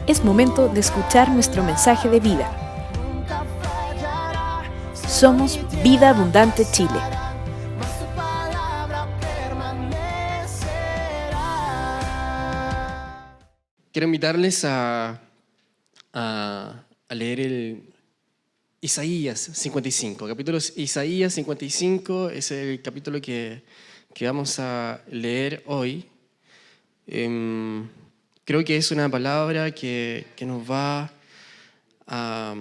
Es momento de escuchar nuestro mensaje de vida. Somos Vida Abundante Chile. Quiero invitarles a leer el Isaías 55. Capítulo Isaías 55 es el capítulo que vamos a leer hoy. Creo que es una palabra que nos va a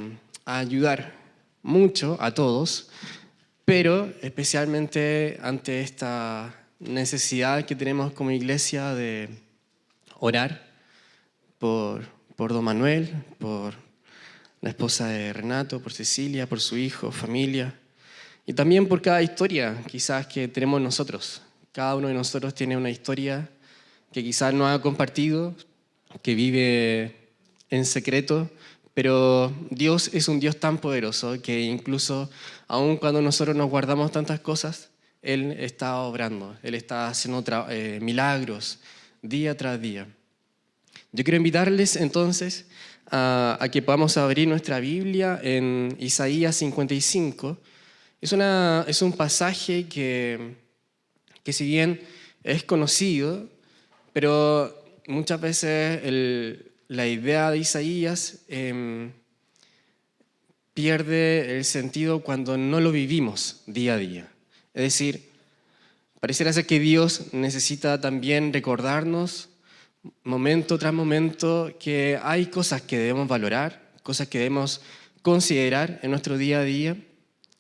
ayudar mucho a todos, pero especialmente ante esta necesidad que tenemos como iglesia de orar por Don Manuel, por la esposa de Renato, por Cecilia, por su hijo, familia, y también por cada historia quizás que tenemos nosotros. Cada uno de nosotros tiene una historia que quizás no ha compartido, que vive en secreto, pero Dios es un Dios tan poderoso que incluso aun cuando nosotros nos guardamos tantas cosas, Él está obrando, Él está haciendo milagros día tras día. Yo quiero invitarles entonces a que podamos abrir nuestra Biblia en Isaías 55. Es un pasaje que si bien es conocido, pero muchas veces la idea de Isaías pierde el sentido cuando no lo vivimos día a día. Es decir, pareciera ser que Dios necesita también recordarnos momento tras momento que hay cosas que debemos valorar, cosas que debemos considerar en nuestro día a día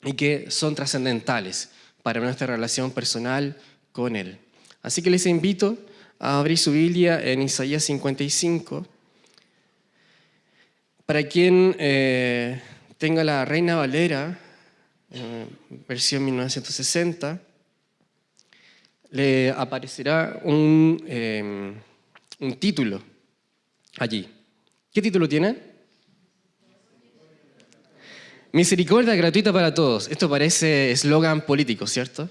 y que son trascendentales para nuestra relación personal con Él. Así que les invito a abrir su Biblia en Isaías 55. Para quien tenga la Reina Valera, versión 1960, le aparecerá un título allí. ¿Qué título tiene? Misericordia gratuita para todos. Esto parece eslogan político, ¿cierto?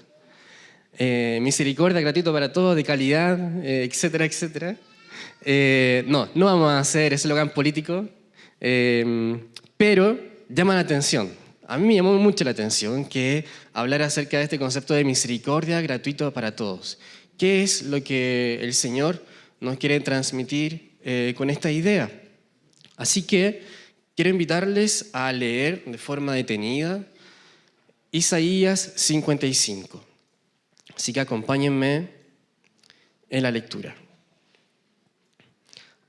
Misericordia gratuita para todos, de calidad, etcétera, etcétera. No vamos a hacer eslogan político, pero llama la atención. A mí me llamó mucho la atención que hablar acerca de este concepto de misericordia gratuita para todos. ¿Qué es lo que el Señor nos quiere transmitir con esta idea? Así que quiero invitarles a leer de forma detenida Isaías 55. Así que acompáñenme en la lectura.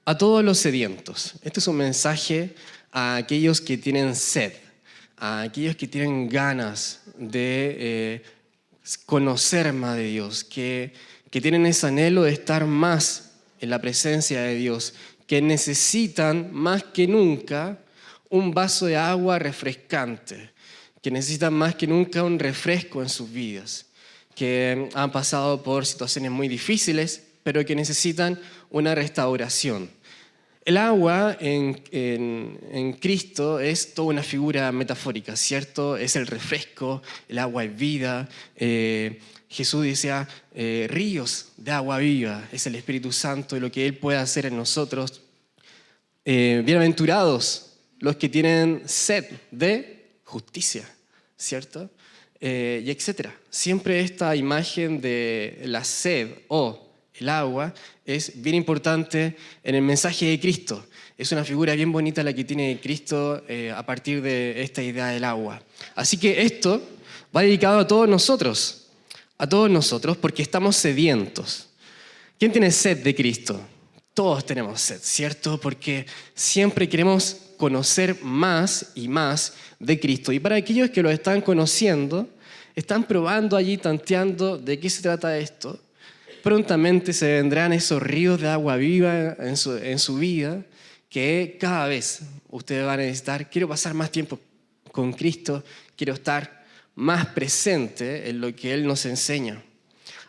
A todos los sedientos. Este es un mensaje a aquellos que tienen sed, a aquellos que tienen ganas de conocer más de Dios, que tienen ese anhelo de estar más en la presencia de Dios, que necesitan más que nunca un vaso de agua refrescante, que necesitan más que nunca un refresco en sus vidas, que han pasado por situaciones muy difíciles, pero que necesitan una restauración. El agua en Cristo es toda una figura metafórica, ¿cierto? Es el refresco, el agua es vida. Jesús decía, ríos de agua viva, es el Espíritu Santo y lo que Él puede hacer en nosotros. Bienaventurados los que tienen sed de justicia, ¿cierto? Y etcétera. Siempre esta imagen de la sed o el agua es bien importante en el mensaje de Cristo. Es una figura bien bonita la que tiene Cristo a partir de esta idea del agua. Así que esto va dedicado a todos nosotros porque estamos sedientos. ¿Quién tiene sed de Cristo? Todos tenemos sed, ¿cierto? Porque siempre queremos conocer más y más de Cristo. Y para aquellos que lo están conociendo, están probando allí, tanteando de qué se trata esto, prontamente se vendrán esos ríos de agua viva en su vida que cada vez ustedes van a necesitar. Quiero pasar más tiempo con Cristo, quiero estar más presente en lo que Él nos enseña.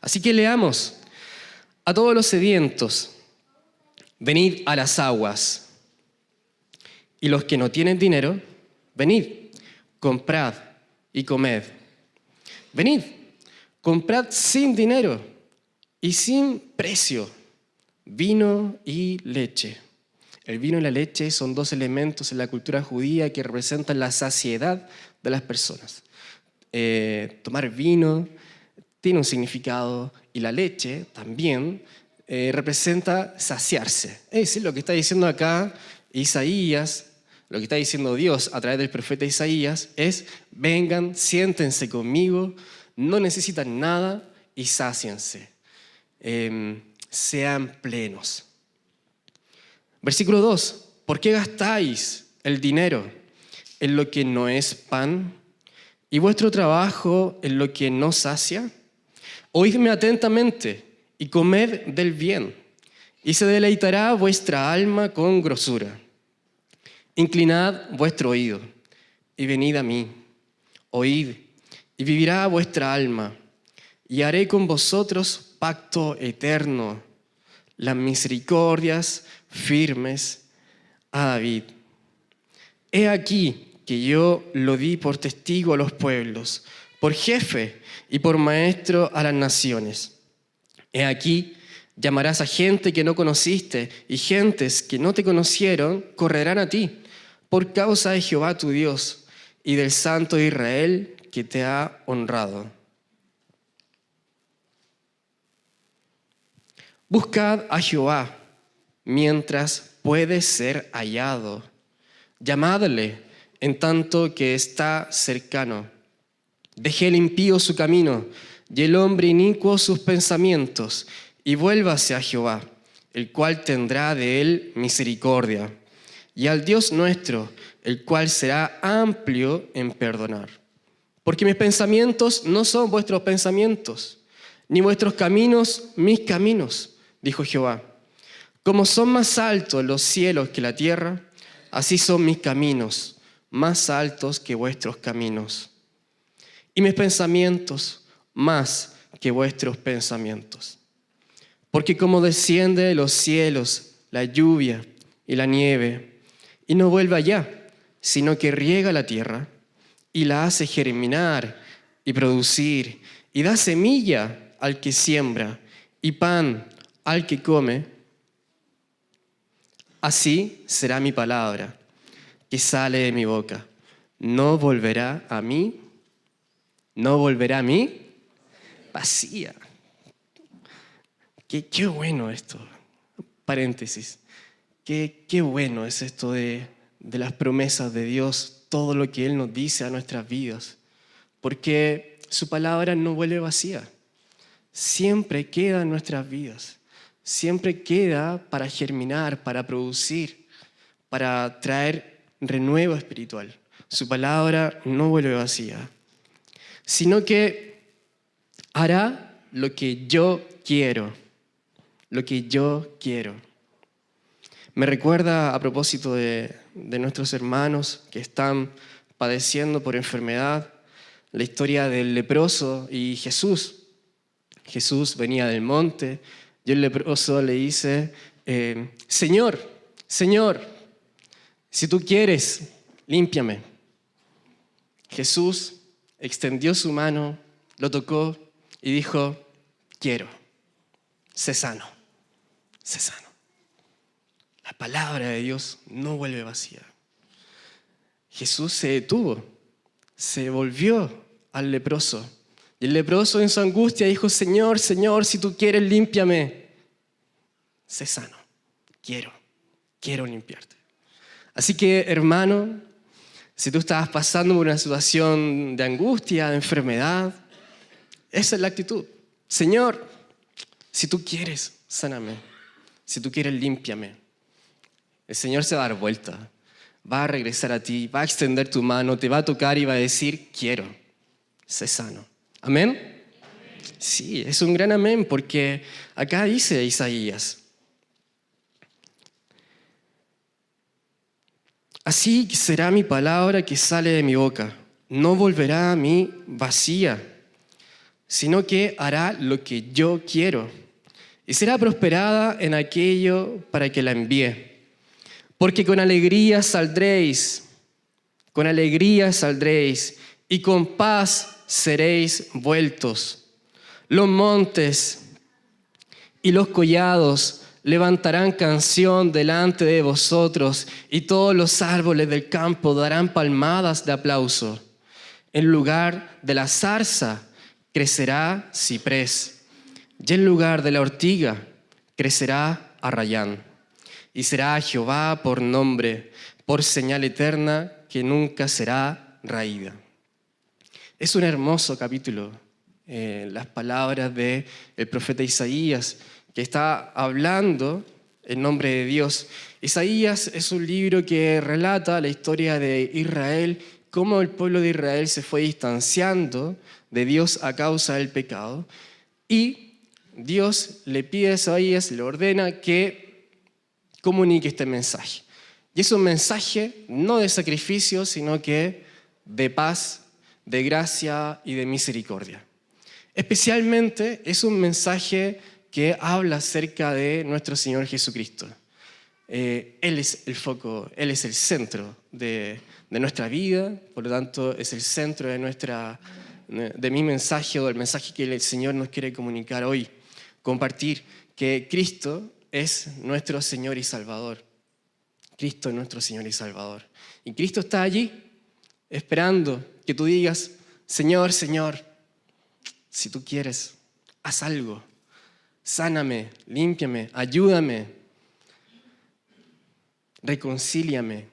Así que leamos. A todos los sedientos, venid a las aguas. Y los que no tienen dinero, venid, comprad y comed. Venid, comprad sin dinero y sin precio vino y leche. El vino y la leche son dos elementos en la cultura judía que representan la saciedad de las personas. Tomar vino tiene un significado y la leche también representa saciarse. Es decir, lo que está diciendo acá Isaías, lo que está diciendo Dios a través del profeta Isaías es: vengan, siéntense conmigo, no necesitan nada y sáciense. Sean plenos. Versículo 2. ¿Por qué gastáis el dinero en lo que no es pan y vuestro trabajo en lo que no sacia? Oídme atentamente y comed del bien, y se deleitará vuestra alma con grosura. Inclinad vuestro oído y venid a mí. Oíd y vivirá vuestra alma, y haré con vosotros pacto eterno, las misericordias firmes a David. He aquí que yo lo di por testigo a los pueblos, por jefe y por maestro a las naciones. He aquí, llamarás a gente que no conociste, y gentes que no te conocieron correrán a ti, por causa de Jehová tu Dios y del Santo de Israel que te ha honrado. Buscad a Jehová mientras puede ser hallado. Llamadle en tanto que está cercano. Deje el impío su camino y el hombre inicuo sus pensamientos, y vuélvase a Jehová, el cual tendrá de él misericordia, y al Dios nuestro, el cual será amplio en perdonar. Porque mis pensamientos no son vuestros pensamientos, ni vuestros caminos mis caminos, dijo Jehová. Como son más altos los cielos que la tierra, así son mis caminos, más altos que vuestros caminos, y mis pensamientos más que vuestros pensamientos. Porque como desciende de los cielos la lluvia y la nieve, y no vuelve allá, sino que riega la tierra, y la hace germinar y producir, y da semilla al que siembra, y pan al que come, así será mi palabra que sale de mi boca. No volverá a mí vacía. Qué bueno esto. Paréntesis. Qué bueno es esto de las promesas de Dios, todo lo que Él nos dice a nuestras vidas. Porque su palabra no vuelve vacía. Siempre queda en nuestras vidas. Siempre queda para germinar, para producir, para traer renuevo espiritual. Su palabra no vuelve vacía, sino que hará lo que yo quiero. Lo que yo quiero. Me recuerda, a propósito de nuestros hermanos que están padeciendo por enfermedad, la historia del leproso y Jesús. Jesús venía del monte y el leproso le dice: Señor, si tú quieres, límpiame. Jesús extendió su mano, lo tocó y dijo: quiero, sé sano. La palabra de Dios no vuelve vacía. Jesús se detuvo, se volvió al leproso. Y el leproso en su angustia dijo: Señor, si tú quieres, límpiame. Sé sano, quiero limpiarte. Así que, hermano, si tú estabas pasando por una situación de angustia, de enfermedad, esa es la actitud. Señor, si tú quieres, sáname. Si tú quieres, límpiame. El Señor se va a dar vuelta, va a regresar a ti, va a extender tu mano, te va a tocar y va a decir: quiero, sé sano. ¿Amén? Sí, es un gran amén, porque acá dice Isaías: así será mi palabra que sale de mi boca, no volverá a mí vacía, sino que hará lo que yo quiero, y será prosperada en aquello para que la envíe. Porque con alegría saldréis, y con paz seréis vueltos. Los montes y los collados levantarán canción delante de vosotros y todos los árboles del campo darán palmadas de aplauso. En lugar de la zarza crecerá ciprés y en lugar de la ortiga crecerá arrayán. Y será Jehová por nombre, por señal eterna que nunca será raída. Es un hermoso capítulo, las palabras del profeta Isaías, que está hablando en nombre de Dios. Isaías es un libro que relata la historia de Israel, cómo el pueblo de Israel se fue distanciando de Dios a causa del pecado. Y Dios le pide a Isaías, le ordena que comunique este mensaje. Y es un mensaje no de sacrificio, sino que de paz, de gracia y de misericordia. Especialmente es un mensaje que habla acerca de nuestro Señor Jesucristo. Él es el foco, Él es el centro de nuestra vida, por lo tanto es el centro de mi mensaje o del mensaje que el Señor nos quiere comunicar hoy. Compartir que Cristo es nuestro Señor y Salvador. Cristo es nuestro Señor y Salvador. Y Cristo está allí esperando que tú digas, Señor, Señor, si tú quieres, haz algo. Sáname, límpiame, ayúdame, reconcíliame,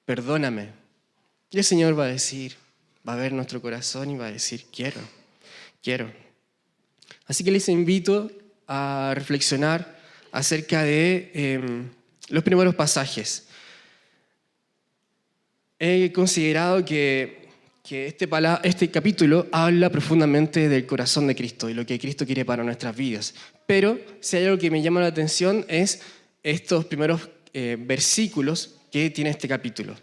perdóname. Y el Señor va a decir, va a ver nuestro corazón y va a decir, quiero. Así que les invito a reflexionar acerca de los primeros pasajes. He considerado que este capítulo habla profundamente del corazón de Cristo y lo que Cristo quiere para nuestras vidas. Pero si hay algo que me llama la atención es estos primeros versículos que tiene este capítulo.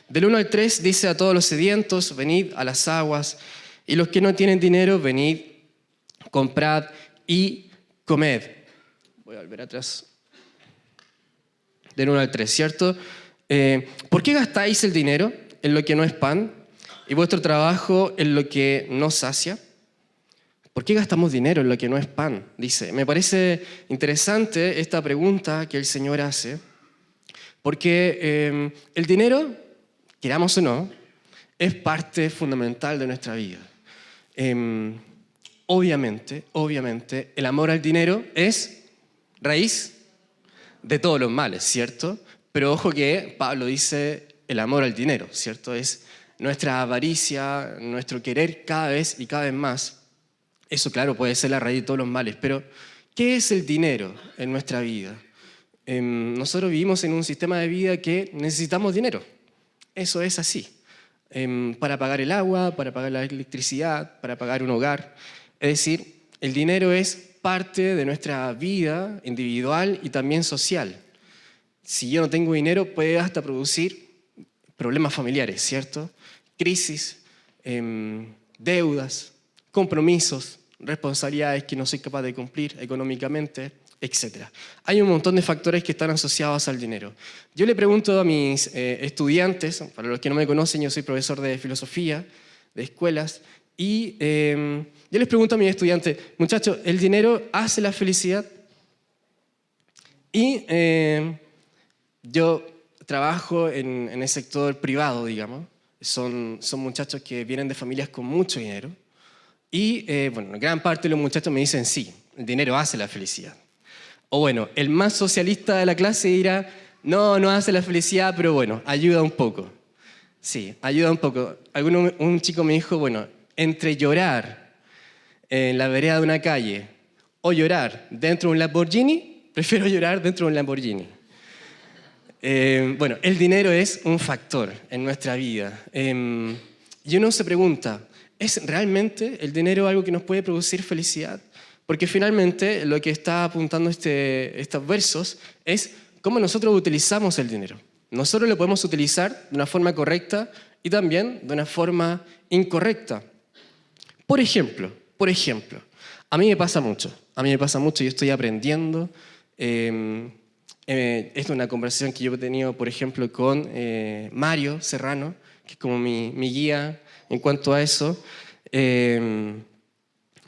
Del 1 al 3 dice: a todos los sedientos, venid a las aguas, y los que no tienen dinero, venid, comprad y comed. Voy a volver atrás. Del 1 al 3, ¿cierto? ¿Por qué gastáis el dinero en lo que no es pan y vuestro trabajo en lo que no sacia? ¿Por qué gastamos dinero en lo que no es pan? Dice. Me parece interesante esta pregunta que el Señor hace, porque el dinero, queramos o no, es parte fundamental de nuestra vida. Obviamente, el amor al dinero es raíz de todos los males, ¿cierto? Pero ojo que Pablo dice el amor al dinero, ¿cierto? Es nuestra avaricia, nuestro querer cada vez más. Eso, claro, puede ser la raíz de todos los males, pero ¿qué es el dinero en nuestra vida? Nosotros vivimos en un sistema de vida que necesitamos dinero. Eso es así. Para pagar el agua, para pagar la electricidad, para pagar un hogar. Es decir, el dinero es parte de nuestra vida individual y también social. Si yo no tengo dinero, puede hasta producir problemas familiares, ¿cierto? Crisis, deudas, compromisos, responsabilidades que no soy capaz de cumplir económicamente, etc. Hay un montón de factores que están asociados al dinero. Yo le pregunto a mis estudiantes, para los que no me conocen, yo soy profesor de filosofía, de escuelas, y yo les pregunto a mis estudiantes, muchachos, ¿el dinero hace la felicidad? Y yo trabajo en el sector privado, digamos. Son muchachos que vienen de familias con mucho dinero. Y bueno, gran parte de los muchachos me dicen sí, el dinero hace la felicidad. O bueno, el más socialista de la clase dirá, no hace la felicidad, pero bueno, ayuda un poco. Sí, ayuda un poco. Un chico me dijo, bueno, entre llorar en la vereda de una calle o llorar dentro de un Lamborghini, prefiero llorar dentro de un Lamborghini. Bueno, el dinero es un factor en nuestra vida. Y uno se pregunta, ¿es realmente el dinero algo que nos puede producir felicidad? Porque finalmente lo que está apuntando estos versos es cómo nosotros utilizamos el dinero. Nosotros lo podemos utilizar de una forma correcta y también de una forma incorrecta. Por ejemplo, a mí me pasa mucho, yo estoy aprendiendo. Esta es una conversación que yo he tenido, por ejemplo, con Mario Serrano, que es como mi guía en cuanto a eso,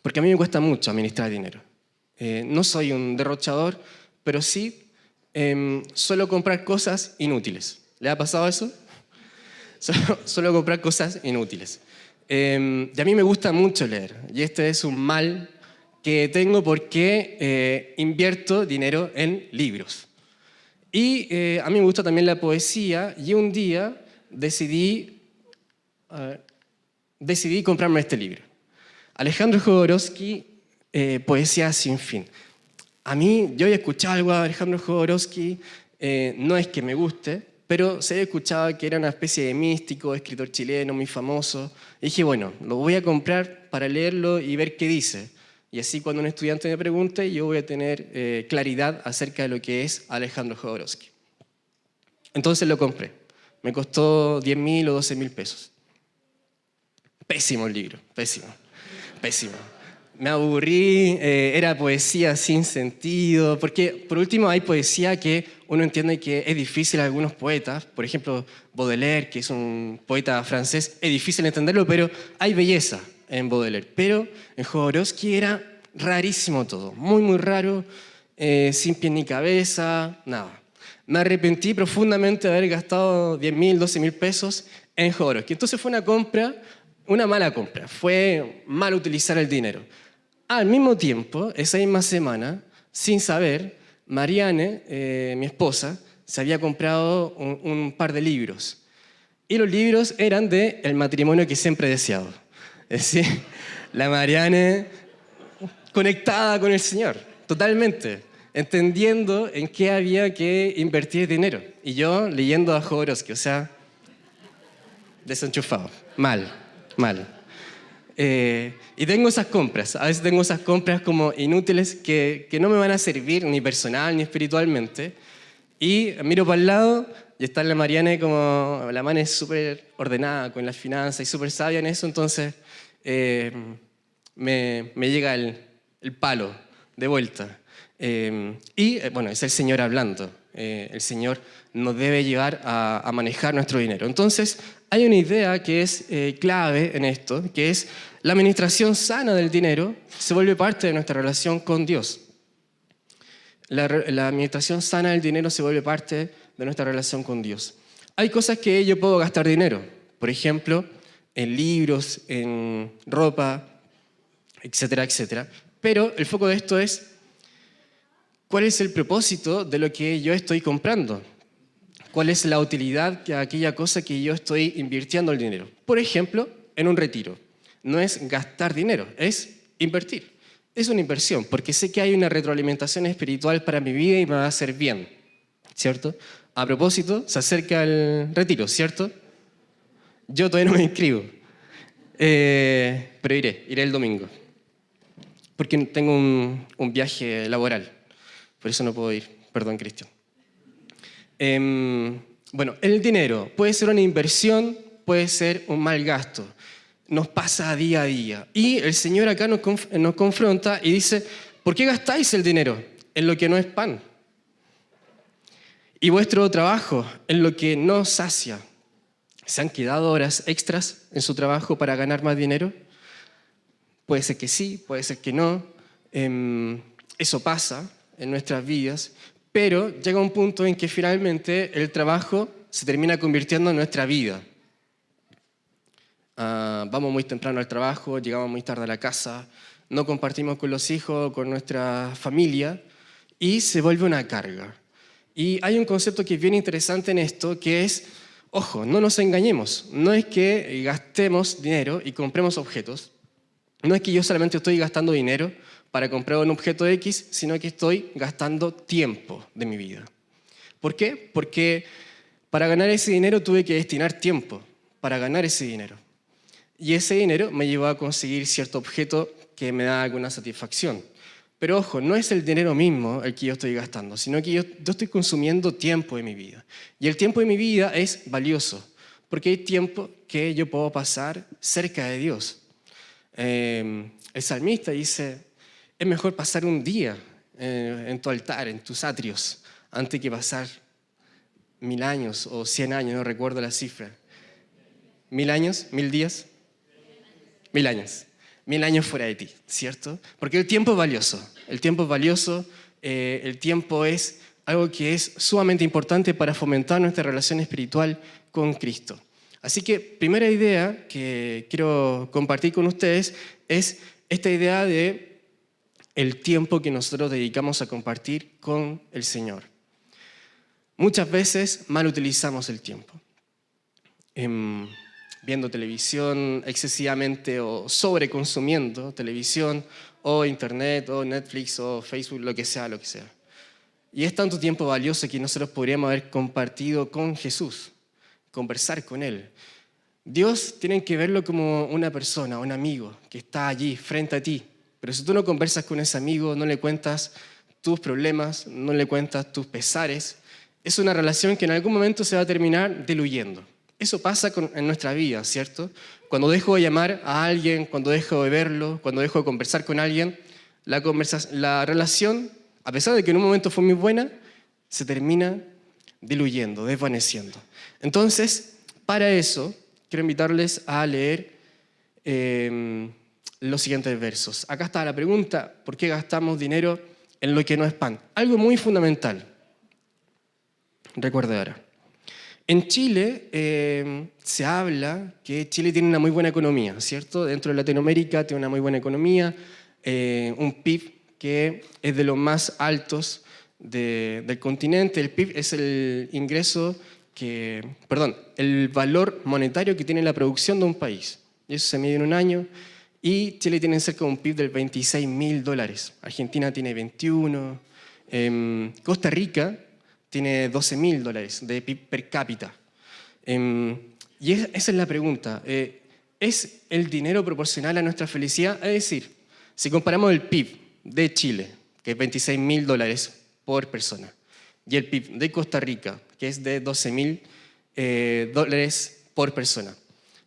porque a mí me cuesta mucho administrar dinero. No soy un derrochador, pero sí suelo comprar cosas inútiles. ¿Le ha pasado eso? Suelo comprar cosas inútiles. Y a mí me gusta mucho leer, y este es un mal que tengo porque invierto dinero en libros. Y a mí me gusta también la poesía, y un día decidí comprarme este libro. Alejandro Jodorowsky, Poesía sin fin. A mí, yo había escuchado algo de Alejandro Jodorowsky, no es que me guste, pero se había escuchado que era una especie de místico, escritor chileno muy famoso. Y dije, bueno, lo voy a comprar para leerlo y ver qué dice. Y así cuando un estudiante me pregunte, yo voy a tener claridad acerca de lo que es Alejandro Jodorowsky. Entonces lo compré. Me costó 10.000 o 12.000 pesos. Pésimo el libro, pésimo, pésimo. Me aburrí, era poesía sin sentido, porque por último hay poesía que uno entiende que es difícil a algunos poetas, por ejemplo Baudelaire, que es un poeta francés, es difícil entenderlo, pero hay belleza en Baudelaire. Pero en Jodorowsky era rarísimo todo, muy muy raro, sin pie ni cabeza, nada. Me arrepentí profundamente de haber gastado 10.000, 12.000 pesos en Jodorowsky. Entonces fue una mala compra, fue mal utilizar el dinero. Al mismo tiempo, esa misma semana, sin saber, Marianne, mi esposa, se había comprado un par de libros. Y los libros eran de El matrimonio que siempre he deseado. Es decir, la Marianne conectada con el Señor, totalmente, entendiendo en qué había que invertir dinero. Y yo leyendo a Jodorowsky, o sea, desenchufado, mal. Y tengo esas compras, a veces tengo esas compras como inútiles que no me van a servir ni personal ni espiritualmente. Y miro para el lado y está la Marianne como, la Marianne es súper ordenada con las finanzas y súper sabia en eso, entonces me llega el palo de vuelta. Bueno, es el Señor hablando. El Señor nos debe llevar a manejar nuestro dinero. Entonces, hay una idea que es clave en esto, que es la administración sana del dinero se vuelve parte de nuestra relación con Dios. La administración sana del dinero se vuelve parte de nuestra relación con Dios. Hay cosas que yo puedo gastar dinero, por ejemplo, en libros, en ropa, etcétera, etcétera. Pero el foco de esto es, ¿cuál es el propósito de lo que yo estoy comprando? ¿Cuál es la utilidad de aquella cosa que yo estoy invirtiendo el dinero? Por ejemplo, en un retiro. No es gastar dinero, es invertir. Es una inversión, porque sé que hay una retroalimentación espiritual para mi vida y me va a hacer bien, ¿cierto? A propósito, se acerca el retiro, ¿cierto? Yo todavía no me inscribo, pero iré el domingo, porque tengo un viaje laboral, por eso no puedo ir, perdón, Cristian. Bueno, el dinero puede ser una inversión, puede ser un mal gasto. Nos pasa día a día. Y el Señor acá nos confronta y dice, ¿por qué gastáis el dinero en lo que no es pan? Y vuestro trabajo en lo que no sacia. ¿Se han quedado horas extras en su trabajo para ganar más dinero? Puede ser que sí, puede ser que no. Eso pasa en nuestras vidas, pero llega un punto en que finalmente el trabajo se termina convirtiendo en nuestra vida. Vamos muy temprano al trabajo, llegamos muy tarde a la casa, no compartimos con los hijos, con nuestra familia y se vuelve una carga. Y hay un concepto que es bien interesante en esto, que es, ojo, no nos engañemos, no es que gastemos dinero y compremos objetos, no es que yo solamente estoy gastando dinero para comprar un objeto X, sino que estoy gastando tiempo de mi vida. ¿Por qué? Porque para ganar ese dinero tuve que destinar tiempo para ganar ese dinero. Y ese dinero me llevó a conseguir cierto objeto que me da alguna satisfacción. Pero ojo, no es el dinero mismo el que yo estoy gastando, sino que yo estoy consumiendo tiempo de mi vida. Y el tiempo de mi vida es valioso, porque hay tiempo que yo puedo pasar cerca de Dios. El salmista dice, es mejor pasar un día en tu altar, en tus atrios, antes que pasar 1000 años o 100 años, no recuerdo la cifra. ¿1000 años? ¿1000 días? 1000 años. 1000 años fuera de ti, ¿cierto? Porque el tiempo es valioso. El tiempo es valioso, el tiempo es algo que es sumamente importante para fomentar nuestra relación espiritual con Cristo. Así que primera idea que quiero compartir con ustedes es esta idea de el tiempo que nosotros dedicamos a compartir con el Señor. Muchas veces mal utilizamos el tiempo. Viendo televisión excesivamente o sobreconsumiendo televisión o internet o Netflix o Facebook, lo que sea, lo que sea. Y es tanto tiempo valioso que nosotros podríamos haber compartido con Jesús, conversar con Él. Dios tiene que verlo como una persona, un amigo que está allí frente a ti. Pero si tú no conversas con ese amigo, no le cuentas tus problemas, no le cuentas tus pesares, es una relación que en algún momento se va a terminar diluyendo. Eso pasa en nuestra vida, ¿cierto? Cuando dejo de llamar a alguien, cuando dejo de verlo, cuando dejo de conversar con alguien, la relación, a pesar de que en un momento fue muy buena, se termina diluyendo, desvaneciendo. Entonces, para eso, quiero invitarles a leer los siguientes versos. Acá está la pregunta: ¿por qué gastamos dinero en lo que no es pan? Algo muy fundamental. Recuerde ahora. En Chile se habla que Chile tiene una muy buena economía, ¿cierto? Dentro de Latinoamérica tiene una muy buena economía, un PIB que es de los más altos del continente. El PIB es el el valor monetario que tiene la producción de un país. Y eso se mide en un año. Y Chile tiene cerca de un PIB del $26.000. Argentina tiene 21. Costa Rica tiene $12.000 de PIB per cápita. Y esa es la pregunta. ¿Es el dinero proporcional a nuestra felicidad? Es decir, si comparamos el PIB de Chile, que es $26.000 por persona, y el PIB de Costa Rica, que es de $12.000 por persona,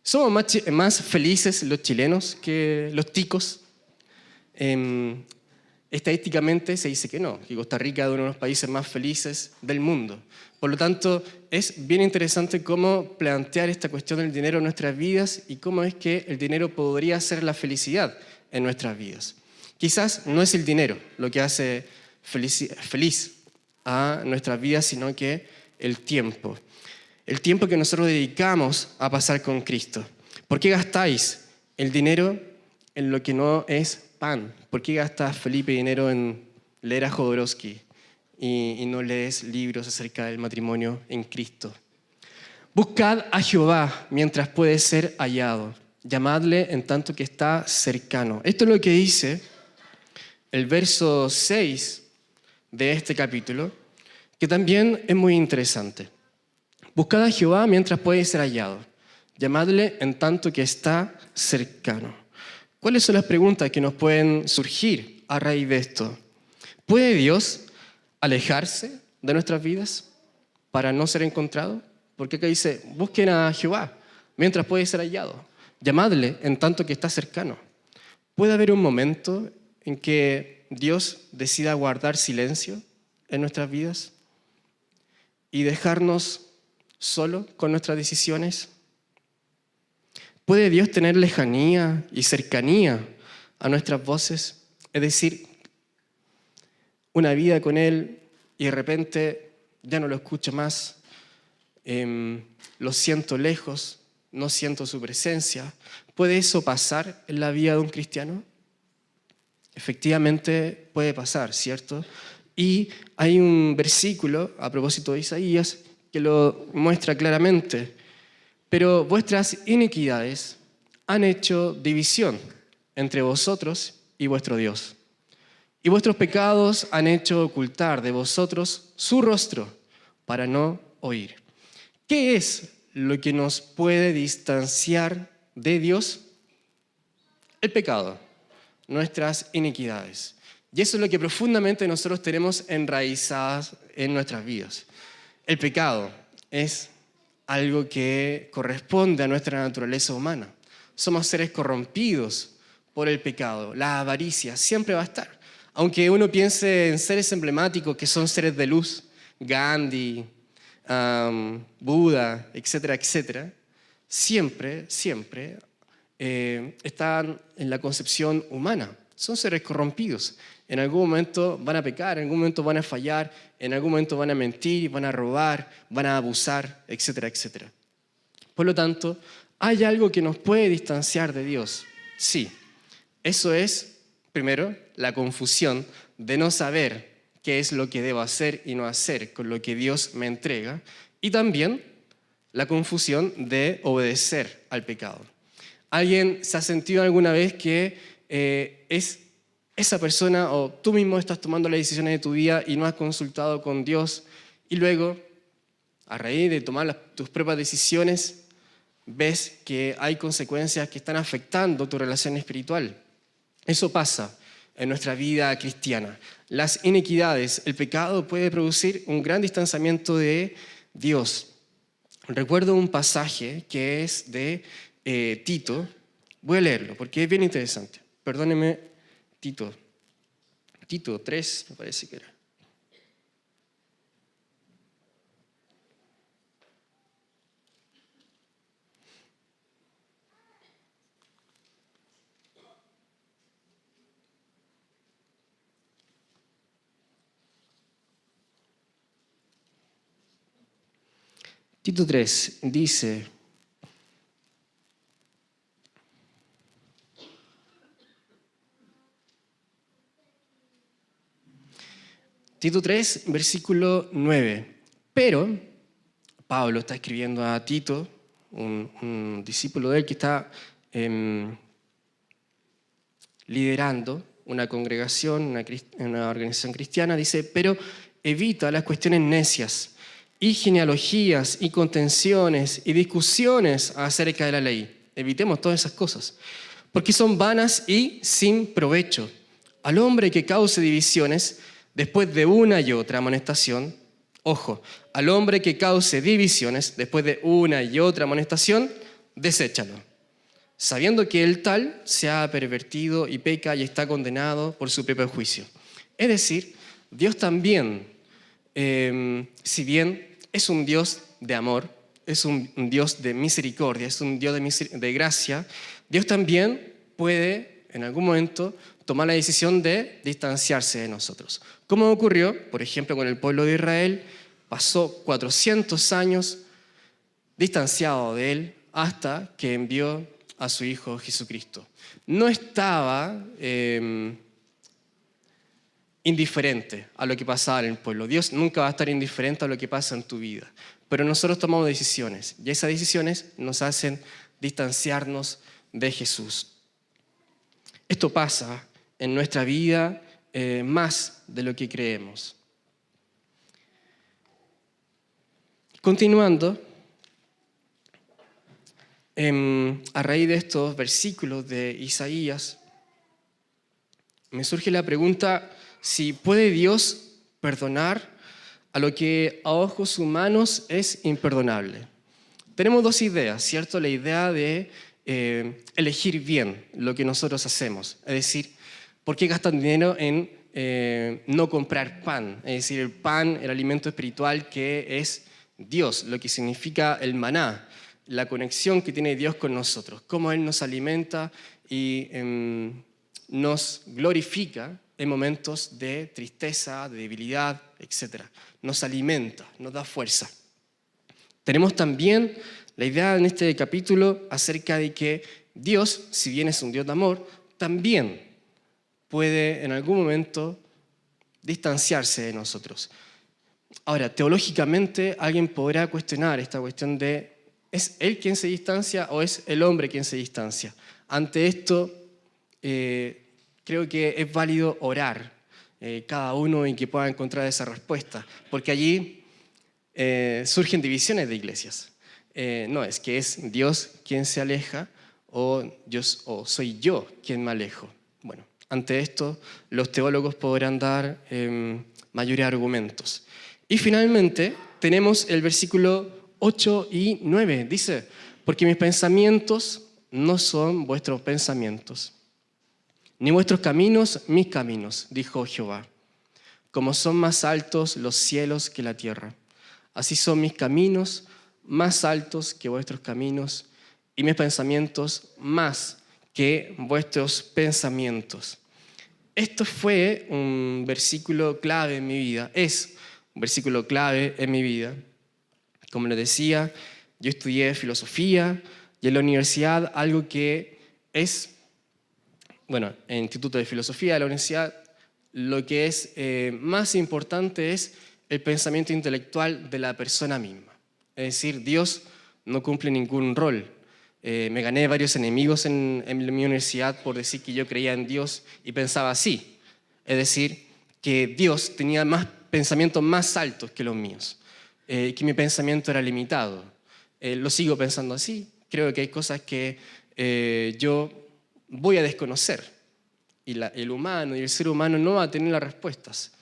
¿somos más felices los chilenos que los ticos? Estadísticamente se dice que no, que Costa Rica es uno de los países más felices del mundo. Por lo tanto, es bien interesante cómo plantear esta cuestión del dinero en nuestras vidas y cómo es que el dinero podría ser la felicidad en nuestras vidas. Quizás no es el dinero lo que hace feliz a nuestras vidas, sino que el tiempo. El tiempo que nosotros dedicamos a pasar con Cristo. ¿Por qué gastáis el dinero en lo que no es pan? ¿Por qué gastas, Felipe, dinero en leer a Jodorowsky y no lees libros acerca del matrimonio en Cristo? Buscad a Jehová mientras puede ser hallado. Llamadle en tanto que está cercano. Esto es lo que dice el verso 6 de este capítulo, que también es muy interesante. Buscad a Jehová mientras puede ser hallado. Llamadle en tanto que está cercano. ¿Cuáles son las preguntas que nos pueden surgir a raíz de esto? ¿Puede Dios alejarse de nuestras vidas para no ser encontrado? Porque acá dice, busquen a Jehová mientras puede ser hallado. Llamadle en tanto que está cercano. ¿Puede haber un momento en que Dios decida guardar silencio en nuestras vidas y dejarnos solo con nuestras decisiones? ¿Puede Dios tener lejanía y cercanía a nuestras voces? Es decir, una vida con Él y de repente ya no lo escucho más, lo siento lejos, no siento su presencia. ¿Puede eso pasar en la vida de un cristiano? Efectivamente puede pasar, ¿cierto? Y hay un versículo a propósito de Isaías que lo muestra claramente. Pero vuestras iniquidades han hecho división entre vosotros y vuestro Dios. Y vuestros pecados han hecho ocultar de vosotros su rostro para no oír. ¿Qué es lo que nos puede distanciar de Dios? El pecado, nuestras iniquidades. Y eso es lo que profundamente nosotros tenemos enraizadas en nuestras vidas. El pecado es algo que corresponde a nuestra naturaleza humana. Somos seres corrompidos por el pecado. La avaricia siempre va a estar. Aunque uno piense en seres emblemáticos que son seres de luz, Gandhi, Buda, etcétera, etcétera, siempre están en la concepción humana. Son seres corrompidos. En algún momento van a pecar, en algún momento van a fallar, en algún momento van a mentir, van a robar, van a abusar, etcétera, etcétera. Por lo tanto, ¿hay algo que nos puede distanciar de Dios? Sí. Eso es, primero, la confusión de no saber qué es lo que debo hacer y no hacer con lo que Dios me entrega. Y también la confusión de obedecer al pecado. ¿Alguien se ha sentido alguna vez que es esa persona o tú mismo estás tomando las decisiones de tu vida y no has consultado con Dios y luego, a raíz de tomar tus propias decisiones, ves que hay consecuencias que están afectando tu relación espiritual? Eso pasa en nuestra vida cristiana. Las inequidades, el pecado puede producir un gran distanciamiento de Dios. Recuerdo un pasaje que es de Tito. Voy a leerlo porque es bien interesante. Perdóneme, Tito 3, me parece que era. Tito 3 dice: Tito 3, versículo 9. Pero Pablo está escribiendo a Tito, un discípulo de él que está liderando una congregación, una organización cristiana. Dice: pero evita las cuestiones necias y genealogías y contenciones y discusiones acerca de la ley. Evitemos todas esas cosas, porque son vanas y sin provecho. Al hombre que cause divisiones después de una y otra amonestación, ojo, al hombre que cause divisiones después de una y otra amonestación, deséchalo, sabiendo que el tal se ha pervertido y peca y está condenado por su propio juicio. Es decir, Dios también, si bien es un Dios de amor, es un Dios de misericordia, es un Dios de gracia, Dios también puede en algún momento tomar la decisión de distanciarse de nosotros. ¿Cómo ocurrió? Por ejemplo, con el pueblo de Israel, pasó 400 años distanciado de él hasta que envió a su Hijo Jesucristo. No estaba indiferente a lo que pasaba en el pueblo. Dios nunca va a estar indiferente a lo que pasa en tu vida. Pero nosotros tomamos decisiones y esas decisiones nos hacen distanciarnos de Jesús. Esto pasa en nuestra vida más de lo que creemos. Continuando, a raíz de estos versículos de Isaías, me surge la pregunta si puede Dios perdonar a lo que a ojos humanos es imperdonable. Tenemos dos ideas, ¿cierto? La idea de elegir bien lo que nosotros hacemos, es decir, ¿por qué gastan dinero en no comprar pan? Es decir, el pan, el alimento espiritual que es Dios, lo que significa el maná, la conexión que tiene Dios con nosotros, cómo Él nos alimenta y nos glorifica en momentos de tristeza, de debilidad, etc. Nos alimenta, nos da fuerza. Tenemos también la idea en este capítulo acerca de que Dios, si bien es un Dios de amor, también puede en algún momento distanciarse de nosotros. Ahora, teológicamente alguien podrá cuestionar esta cuestión de ¿es Él quien se distancia o es el hombre quien se distancia? Ante esto, creo que es válido orar cada uno y que pueda encontrar esa respuesta, porque allí surgen divisiones de iglesias. No es que es Dios quien se aleja o soy yo quien me alejo. Bueno, ante esto los teólogos podrán dar mayores argumentos. Y finalmente tenemos el versículo 8 y 9. Dice: porque mis pensamientos no son vuestros pensamientos, ni vuestros caminos mis caminos, dijo Jehová. Como son más altos los cielos que la tierra, así son mis caminos más altos que vuestros caminos y mis pensamientos más que vuestros pensamientos. Esto fue un versículo clave en mi vida, es un versículo clave en mi vida. Como les decía, yo estudié filosofía y en la universidad algo que es, en el Instituto de Filosofía de la universidad, lo que es más importante es el pensamiento intelectual de la persona misma. Es decir, Dios no cumple ningún rol. Me gané varios enemigos en mi universidad por decir que yo creía en Dios y pensaba así. Es decir, que Dios tenía pensamientos más altos que los míos, que mi pensamiento era limitado. Lo sigo pensando así. Creo que hay cosas que yo voy a desconocer y el humano y el ser humano no va a tener las respuestas.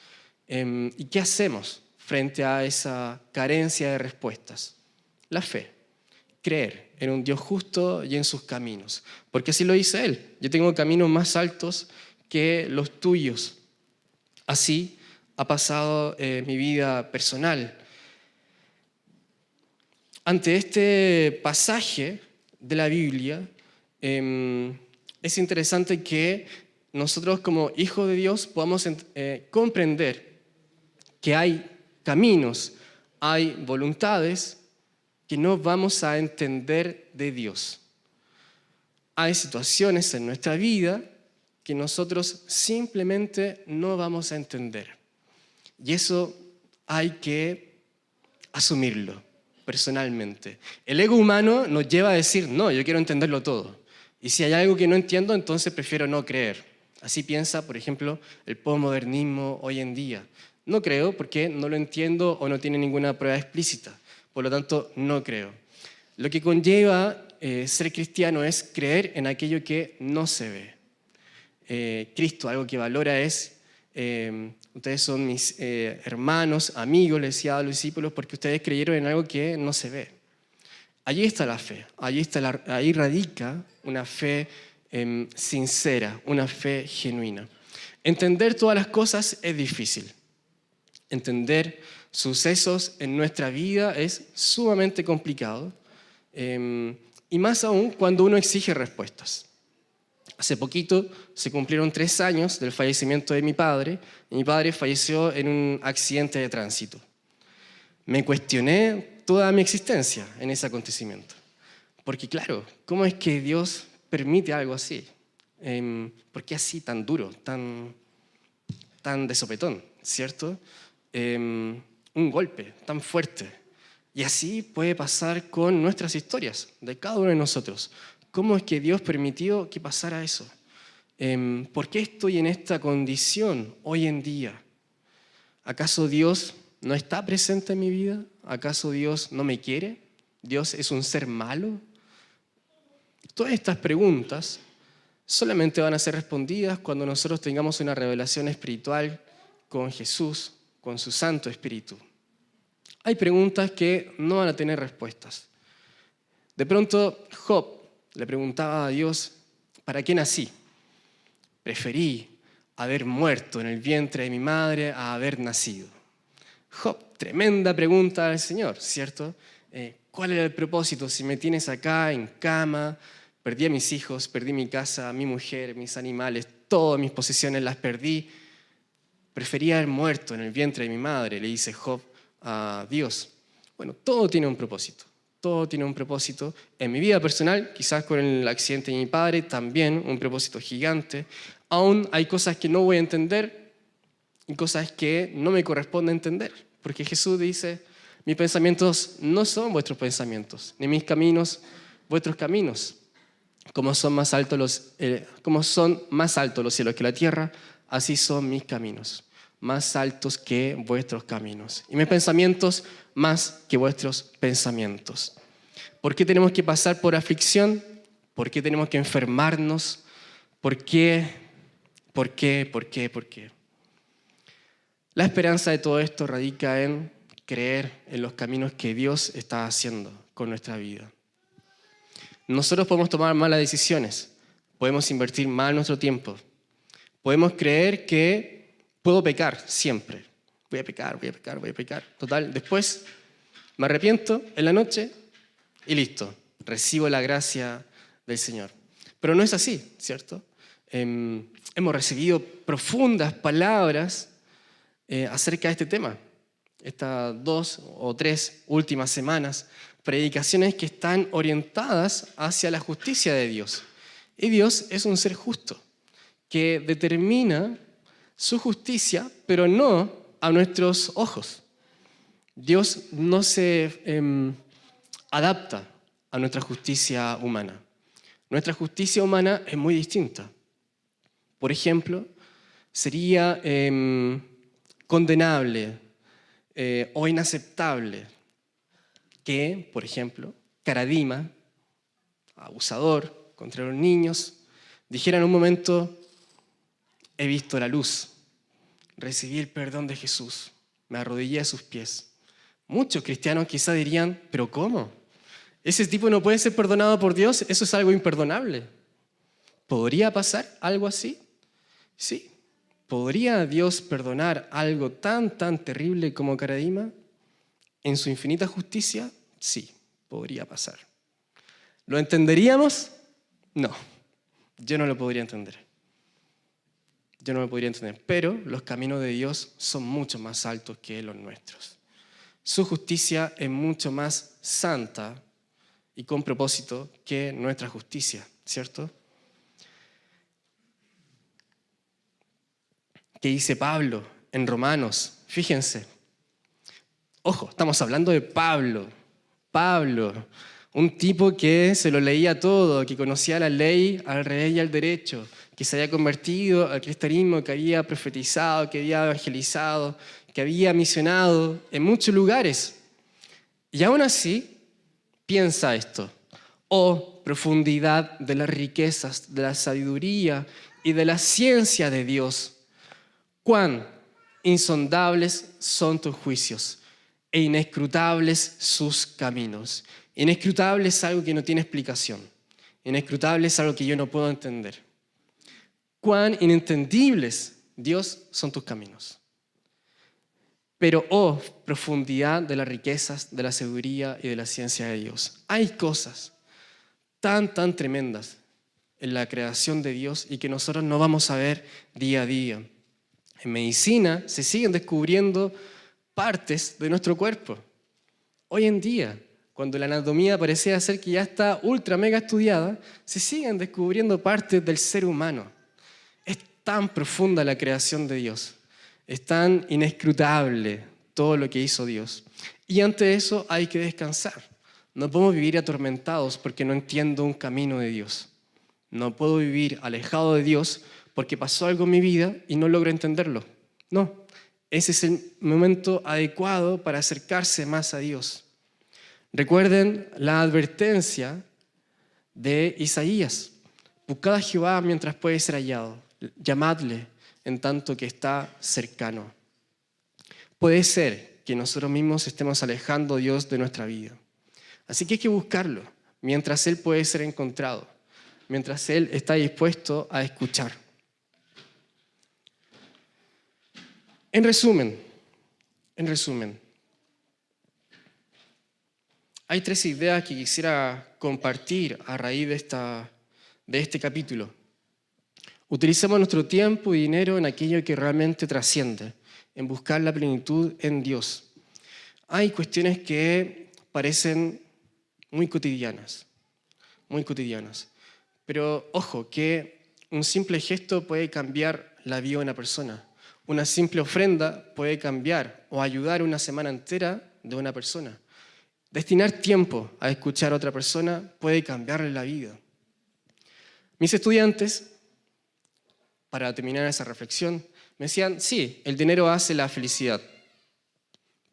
¿Y qué hacemos frente a esa carencia de respuestas? La fe, creer en un Dios justo y en sus caminos, porque así lo dice Él. Yo tengo caminos más altos que los tuyos. Así ha pasado mi vida personal. Ante este pasaje de la Biblia, es interesante que nosotros como hijos de Dios podamos comprender que hay caminos, hay voluntades que no vamos a entender de Dios. Hay situaciones en nuestra vida que nosotros simplemente no vamos a entender. Y eso hay que asumirlo personalmente. El ego humano nos lleva a decir, no, yo quiero entenderlo todo. Y si hay algo que no entiendo, entonces prefiero no creer. Así piensa, por ejemplo, el posmodernismo hoy en día. No creo porque no lo entiendo o no tiene ninguna prueba explícita. Por lo tanto, no creo. Lo que conlleva ser cristiano es creer en aquello que no se ve. Cristo, algo que valora es, ustedes son mis hermanos, amigos, les decía a los discípulos, porque ustedes creyeron en algo que no se ve. Allí está la fe, ahí radica una fe sincera, una fe genuina. Entender todas las cosas es difícil. Entender sucesos en nuestra vida es sumamente complicado, y más aún cuando uno exige respuestas. Hace poquito se cumplieron 3 años del fallecimiento de mi padre, y mi padre falleció en un accidente de tránsito. Me cuestioné toda mi existencia en ese acontecimiento, porque claro, ¿cómo es que Dios permite algo así? ¿Por qué así tan duro, tan de sopetón, cierto? Un golpe tan fuerte. Y así puede pasar con nuestras historias, de cada uno de nosotros. ¿Cómo es que Dios permitió que pasara eso? ¿Por qué estoy en esta condición hoy en día? ¿Acaso Dios no está presente en mi vida? ¿Acaso Dios no me quiere? ¿Dios es un ser malo? Todas estas preguntas solamente van a ser respondidas cuando nosotros tengamos una revelación espiritual con Jesús, con su Santo Espíritu. Hay preguntas que no van a tener respuestas. De pronto, Job le preguntaba a Dios, ¿para qué nací? Preferí haber muerto en el vientre de mi madre a haber nacido. Job, tremenda pregunta al Señor, ¿cierto? ¿Cuál era el propósito si me tienes acá en cama? Perdí a mis hijos, perdí mi casa, mi mujer, mis animales, todas mis posesiones las perdí. Prefería haber muerto en el vientre de mi madre, le dice Job a Dios. Bueno, todo tiene un propósito. Todo tiene un propósito. En mi vida personal, quizás con el accidente de mi padre, también un propósito gigante. Aún hay cosas que no voy a entender y cosas que no me corresponde entender. Porque Jesús dice, mis pensamientos no son vuestros pensamientos, ni mis caminos vuestros caminos. Como son más altos los cielos que la tierra, así son mis caminos, más altos que vuestros caminos. Y mis pensamientos más que vuestros pensamientos. ¿Por qué tenemos que pasar por aflicción? ¿Por qué tenemos que enfermarnos? ¿Por qué? ¿Por qué? ¿Por qué? ¿Por qué? La esperanza de todo esto radica en creer en los caminos que Dios está haciendo con nuestra vida. Nosotros podemos tomar malas decisiones, podemos invertir mal nuestro tiempo, podemos creer que puedo pecar siempre. Voy a pecar. Total, después me arrepiento en la noche y listo. recibo la gracia del Señor. Pero no es así, ¿cierto? Hemos recibido profundas palabras acerca de este tema. Estas 2 o 3 últimas semanas, predicaciones que están orientadas hacia la justicia de Dios. Y Dios es un ser justo, que determina su justicia, pero no a nuestros ojos. Dios no se adapta a nuestra justicia humana. Nuestra justicia humana es muy distinta. Por ejemplo, sería condenable o inaceptable que, por ejemplo, Caradima, abusador contra los niños, dijera en un momento: he visto la luz, recibí el perdón de Jesús, me arrodillé a sus pies. Muchos cristianos quizá dirían: ¿pero cómo? Ese tipo no puede ser perdonado por Dios, eso es algo imperdonable. ¿Podría pasar algo así? Sí. ¿Podría Dios perdonar algo tan terrible como Caradima? En su infinita justicia, sí, podría pasar. ¿Lo entenderíamos? No, yo no lo podría entender. Yo no lo podría entender, pero los caminos de Dios son mucho más altos que los nuestros. Su justicia es mucho más santa y con propósito que nuestra justicia, ¿cierto? ¿Qué dice Pablo en Romanos? Fíjense. Ojo, estamos hablando de Pablo. Pablo, un tipo que se lo leía todo, que conocía la ley al revés y al derecho, que se había convertido al cristianismo, que había profetizado, que había evangelizado, que había misionado en muchos lugares. Y aún así, piensa esto: oh, profundidad de las riquezas, de la sabiduría y de la ciencia de Dios. Cuán insondables son tus juicios e inescrutables sus caminos. Inescrutable es algo que no tiene explicación. Inescrutable es algo que yo no puedo entender. Cuán inentendibles, Dios, son tus caminos. Pero, oh, profundidad de las riquezas, de la sabiduría y de la ciencia de Dios. Hay cosas tan tremendas en la creación de Dios y que nosotros no vamos a ver día a día. En medicina se siguen descubriendo partes de nuestro cuerpo. Hoy en día, cuando la anatomía parecía ser que ya está ultra mega estudiada, se siguen descubriendo partes del ser humano. Es tan profunda la creación de Dios, es tan inescrutable todo lo que hizo Dios. Y ante eso hay que descansar. No podemos vivir atormentados porque no entiendo un camino de Dios. No puedo vivir alejado de Dios porque pasó algo en mi vida y no logro entenderlo. No, ese es el momento adecuado para acercarse más a Dios. Recuerden la advertencia de Isaías: buscad a Jehová mientras puede ser hallado, llamadle en tanto que está cercano. Puede ser que nosotros mismos estemos alejando a Dios de nuestra vida. Así que hay que buscarlo mientras Él puede ser encontrado, mientras Él está dispuesto a escuchar. En resumen, hay 3 ideas que quisiera compartir a raíz de este capítulo. Utilicemos nuestro tiempo y dinero en aquello que realmente trasciende, en buscar la plenitud en Dios. Hay cuestiones que parecen muy cotidianas, pero ojo, que un simple gesto puede cambiar la vida de una persona. Una simple ofrenda puede cambiar o ayudar una semana entera de una persona. Destinar tiempo a escuchar a otra persona puede cambiarle la vida. Mis estudiantes, para terminar esa reflexión, me decían: sí, el dinero hace la felicidad,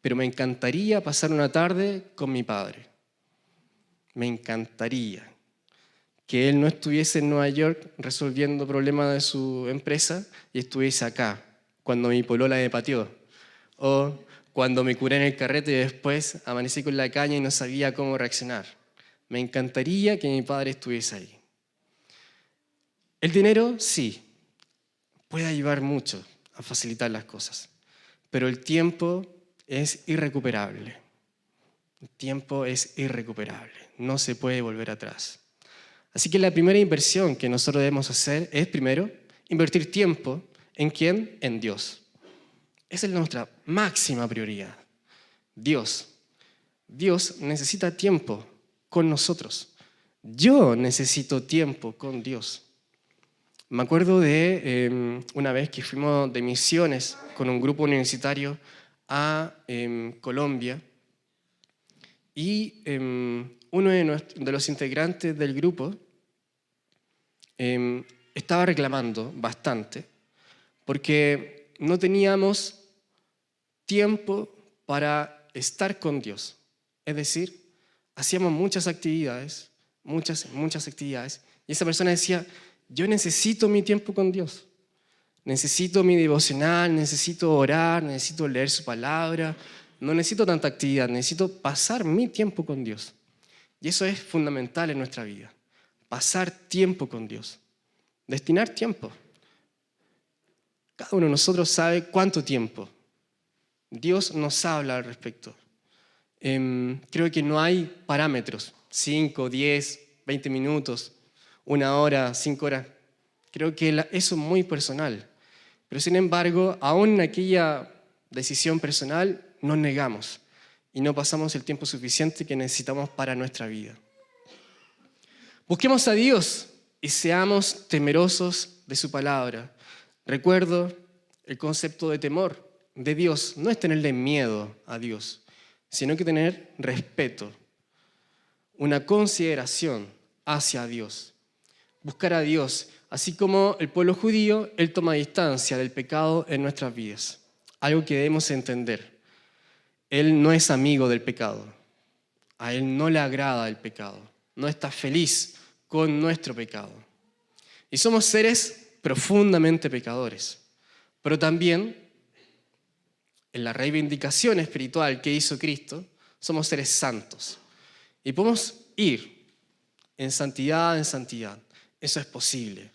pero me encantaría pasar una tarde con mi padre. Me encantaría que él no estuviese en Nueva York resolviendo problemas de su empresa y estuviese acá cuando mi polola me pateó, o cuando me curé en el carrete y después amanecí con la caña y no sabía cómo reaccionar. Me encantaría que mi padre estuviese ahí. El dinero, sí, puede ayudar mucho a facilitar las cosas, pero el tiempo es irrecuperable. El tiempo es irrecuperable. no se puede volver atrás. Así que la primera inversión que nosotros debemos hacer es, primero, invertir tiempo ¿en quién? En Dios. Esa es nuestra máxima prioridad. Dios. Dios necesita tiempo con nosotros. Yo necesito tiempo con Dios. Me acuerdo de una vez que fuimos de misiones con un grupo universitario a Colombia y uno de los integrantes del grupo estaba reclamando bastante porque no teníamos tiempo para estar con Dios. Es decir, hacíamos muchas actividades, y esa persona decía, yo necesito mi tiempo con Dios. Necesito mi devocional, necesito orar, necesito leer su palabra. No necesito tanta actividad, necesito pasar mi tiempo con Dios. Y eso es fundamental en nuestra vida. Pasar tiempo con Dios. Destinar tiempo. Cada uno de nosotros sabe cuánto tiempo. Dios nos habla al respecto. Creo que no hay parámetros. 5, 10, 20 minutos, 1 hora, 5 horas. Creo que eso es muy personal. Pero sin embargo, aún en aquella decisión personal, nos negamos y no pasamos el tiempo suficiente que necesitamos para nuestra vida. Busquemos a Dios y seamos temerosos de su palabra. Recuerdo el concepto de temor de Dios. No es tenerle miedo a Dios, sino que tener respeto, una consideración hacia Dios. Buscar a Dios. Así como el pueblo judío, Él toma distancia del pecado en nuestras vidas. Algo que debemos entender. Él no es amigo del pecado. A Él no le agrada el pecado. No está feliz con nuestro pecado. Y somos seres profundamente pecadores. Pero también, en la reivindicación espiritual que hizo Cristo, somos seres santos. Y podemos ir en santidad. Eso es posible.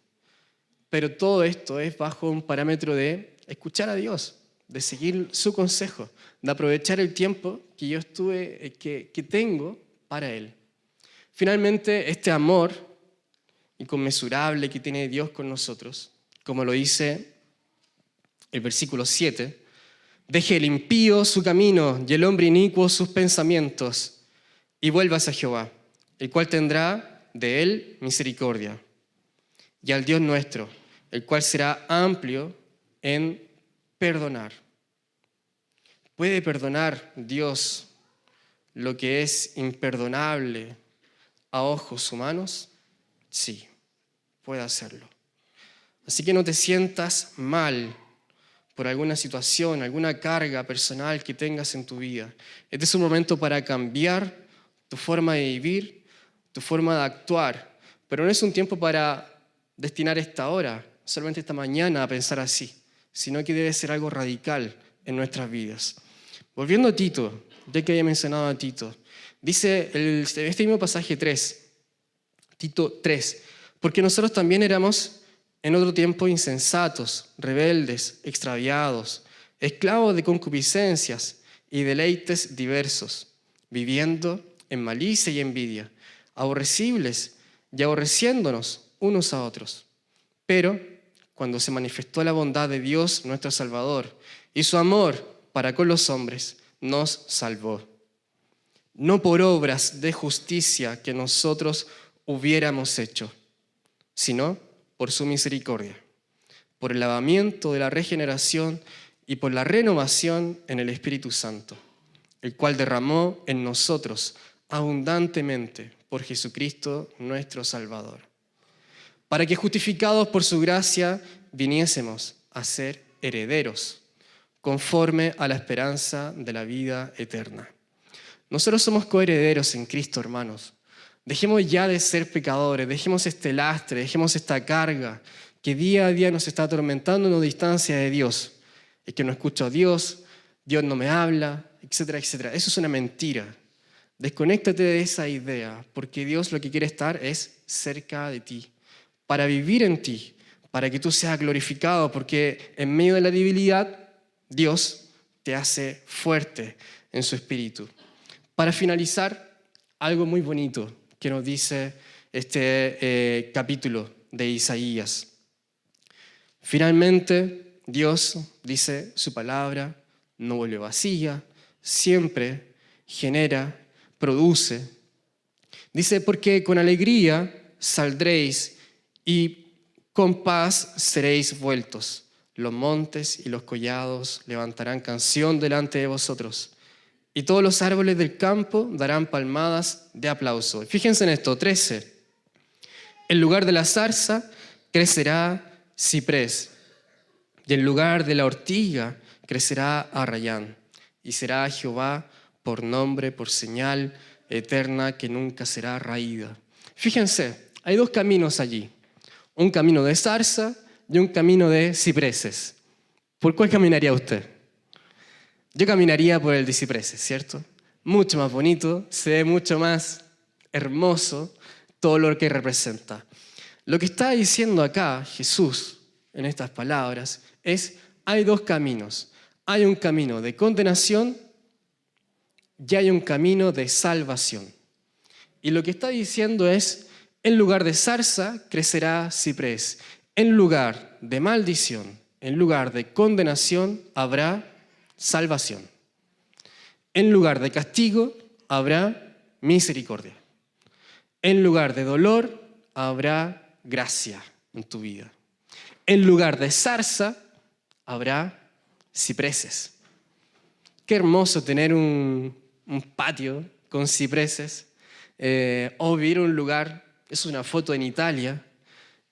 Pero todo esto es bajo un parámetro de escuchar a Dios, de seguir su consejo, de aprovechar el tiempo que tengo para Él. Finalmente, este amor inconmensurable que tiene Dios con nosotros, como lo dice el versículo 7, deje el impío su camino y el hombre inicuo sus pensamientos y vuelvas a Jehová, el cual tendrá de él misericordia, y al Dios nuestro, el cual será amplio en perdonar. ¿Puede perdonar Dios lo que es imperdonable a ojos humanos? Sí, puede hacerlo. Así que no te sientas mal por alguna situación, alguna carga personal que tengas en tu vida. Este es un momento para cambiar tu forma de vivir, tu forma de actuar, pero no es un tiempo para destinar esta hora, solamente esta mañana a pensar así, sino que debe ser algo radical en nuestras vidas. Volviendo a Tito, ya que había mencionado a Tito, dice este mismo pasaje 3, Tito 3, porque nosotros también éramos en otro tiempo insensatos, rebeldes, extraviados, esclavos de concupiscencias y deleites diversos, viviendo en malicia y envidia, aborrecibles y aborreciéndonos unos a otros. Pero cuando se manifestó la bondad de Dios nuestro Salvador y su amor para con los hombres, nos salvó. No por obras de justicia que nosotros hubiéramos hecho, sino por su misericordia, por el lavamiento de la regeneración y por la renovación en el Espíritu Santo, el cual derramó en nosotros abundantemente por Jesucristo nuestro Salvador, para que justificados por su gracia viniésemos a ser herederos, conforme a la esperanza de la vida eterna. Nosotros somos coherederos en Cristo, hermanos. Dejemos ya de ser pecadores, dejemos este lastre, dejemos esta carga que día a día nos está atormentando en la distancia de Dios. Es que no escucho a Dios, Dios no me habla, etcétera, etcétera. Eso es una mentira. Desconéctate de esa idea, porque Dios lo que quiere estar es cerca de ti, para vivir en ti, para que tú seas glorificado, porque en medio de la debilidad, Dios te hace fuerte en su espíritu. Para finalizar, algo muy bonito que nos dice este capítulo de Isaías. Finalmente, Dios dice su palabra, no vuelve vacía, siempre genera, produce. Dice, porque con alegría saldréis y con paz seréis vueltos. Los montes y los collados levantarán canción delante de vosotros. Y todos los árboles del campo darán palmadas de aplauso. Fíjense en esto, 13. En lugar de la zarza crecerá ciprés, y en lugar de la ortiga crecerá arrayán. Y será Jehová por nombre, por señal eterna que nunca será raída. Fíjense, hay dos caminos allí. Un camino de zarza y un camino de cipreses. ¿Por cuál caminaría usted? Yo caminaría por el de cipreses, ¿cierto? Mucho más bonito, se ve mucho más hermoso todo lo que representa. Lo que está diciendo acá Jesús en estas palabras es, hay dos caminos. Hay un camino de condenación y hay un camino de salvación. Y lo que está diciendo es, en lugar de zarza crecerá ciprés. En lugar de maldición, en lugar de condenación, habrá salvación. En lugar de castigo, habrá misericordia. En lugar de dolor, habrá gracia en tu vida. En lugar de zarza, habrá cipreses. Qué hermoso tener un patio con cipreses o vivir en un lugar, es una foto en Italia,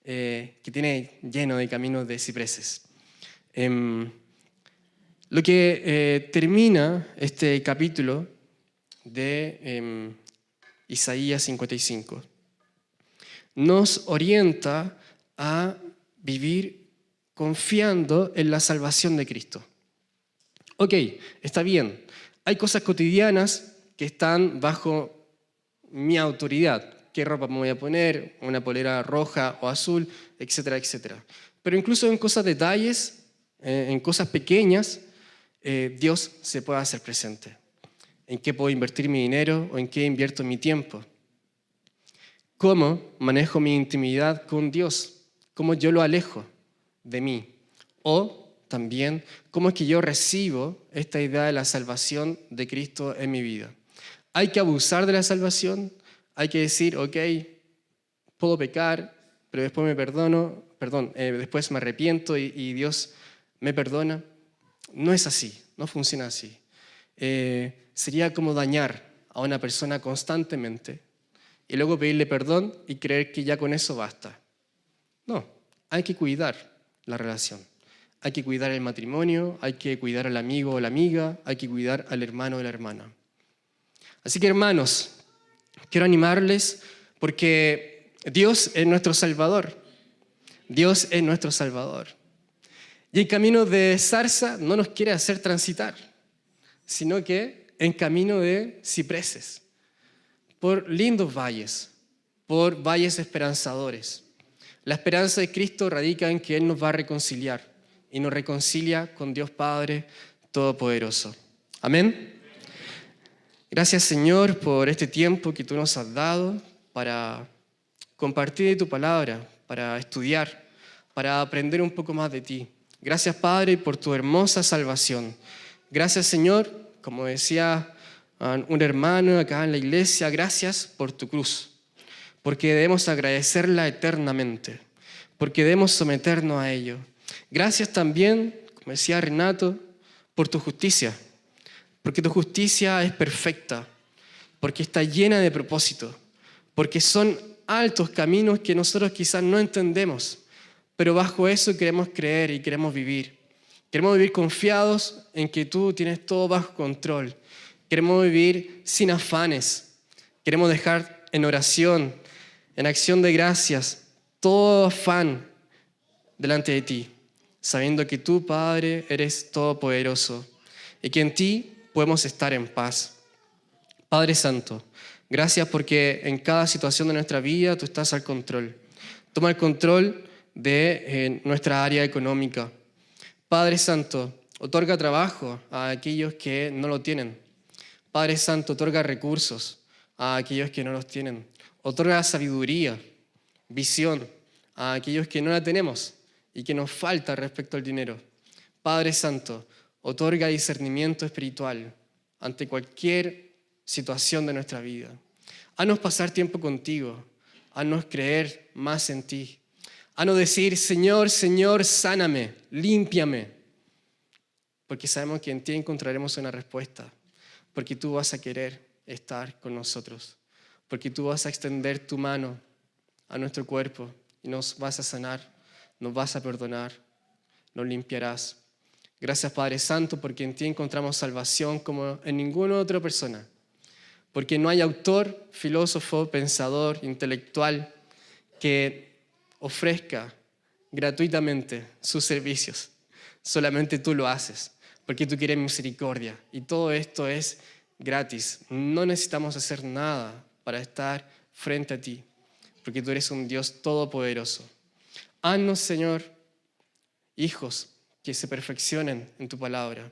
que tiene lleno de caminos de cipreses. Lo que termina este capítulo de Isaías 55 nos orienta a vivir confiando en la salvación de Cristo. Ok, está bien, hay cosas cotidianas que están bajo mi autoridad. ¿Qué ropa me voy a poner? Una polera roja o azul, etcétera, etcétera. Pero incluso en cosas detalles, en cosas pequeñas, Dios se puede hacer presente. ¿En qué puedo invertir mi dinero o en qué invierto mi tiempo? ¿Cómo manejo mi intimidad con Dios? ¿Cómo yo lo alejo de mí? O también, ¿cómo es que yo recibo esta idea de la salvación de Cristo en mi vida? ¿Hay que abusar de la salvación? Hay que decir, ok, puedo pecar, pero después después me arrepiento y Dios me perdona. No es así, no funciona así. Sería como dañar a una persona constantemente y luego pedirle perdón y creer que ya con eso basta. No, hay que cuidar la relación. Hay que cuidar el matrimonio, hay que cuidar al amigo o la amiga, hay que cuidar al hermano o la hermana. Así que, hermanos, quiero animarles porque Dios es nuestro Salvador. Dios es nuestro Salvador. Y en camino de zarza no nos quiere hacer transitar, sino que en camino de cipreses, por lindos valles, por valles esperanzadores. La esperanza de Cristo radica en que Él nos va a reconciliar y nos reconcilia con Dios Padre Todopoderoso. Amén. Gracias, Señor, por este tiempo que tú nos has dado para compartir de tu palabra, para estudiar, para aprender un poco más de ti. Gracias, Padre, por tu hermosa salvación. Gracias, Señor, como decía un hermano acá en la iglesia, gracias por tu cruz, porque debemos agradecerla eternamente, porque debemos someternos a ello. Gracias también, como decía Renato, por tu justicia, porque tu justicia es perfecta, porque está llena de propósito, porque son altos caminos que nosotros quizás no entendemos, pero bajo eso queremos creer y queremos vivir. Queremos vivir confiados en que tú tienes todo bajo control. Queremos vivir sin afanes. Queremos dejar en oración, en acción de gracias, todo afán delante de ti, sabiendo que tú, Padre, eres todopoderoso y que en ti podemos estar en paz. Padre Santo, gracias porque en cada situación de nuestra vida tú estás al control. Toma el control de nuestra área económica. Padre Santo, otorga trabajo a aquellos que no lo tienen. Padre Santo, otorga recursos a aquellos que no los tienen. Otorga sabiduría, visión a aquellos que no la tenemos y que nos falta respecto al dinero. Padre Santo, otorga discernimiento espiritual ante cualquier situación de nuestra vida. Haznos pasar tiempo contigo, haznos creer más en ti. Haznos decir, Señor, Señor, sáname, límpiame. Porque sabemos que en ti encontraremos una respuesta. Porque tú vas a querer estar con nosotros. Porque tú vas a extender tu mano a nuestro cuerpo y nos vas a sanar, nos vas a perdonar, nos limpiarás. Gracias, Padre Santo, porque en ti encontramos salvación como en ninguna otra persona. Porque no hay autor, filósofo, pensador, intelectual que ofrezca gratuitamente sus servicios. Solamente tú lo haces, porque tú quieres misericordia. Y todo esto es gratis. No necesitamos hacer nada para estar frente a ti, porque tú eres un Dios todopoderoso. Haznos, Señor, hijos que se perfeccionen en tu palabra,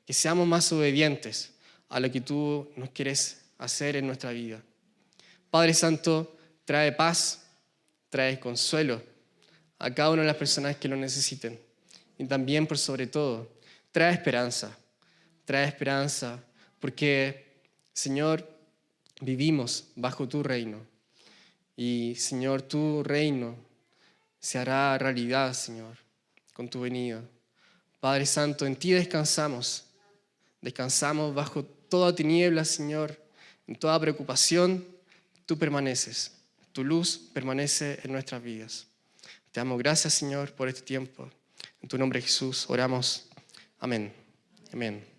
que seamos más obedientes a lo que tú nos quieres hacer en nuestra vida. Padre Santo, trae paz, trae consuelo a cada una de las personas que lo necesiten. Y también, por sobre todo, trae esperanza porque, Señor, vivimos bajo tu reino. Y, Señor, tu reino se hará realidad, Señor, con tu venida. Padre Santo, en ti descansamos bajo toda tiniebla, Señor, en toda preocupación, tú permaneces, tu luz permanece en nuestras vidas. Te damos gracias, Señor, por este tiempo. En tu nombre, Jesús, oramos. Amén. Amén.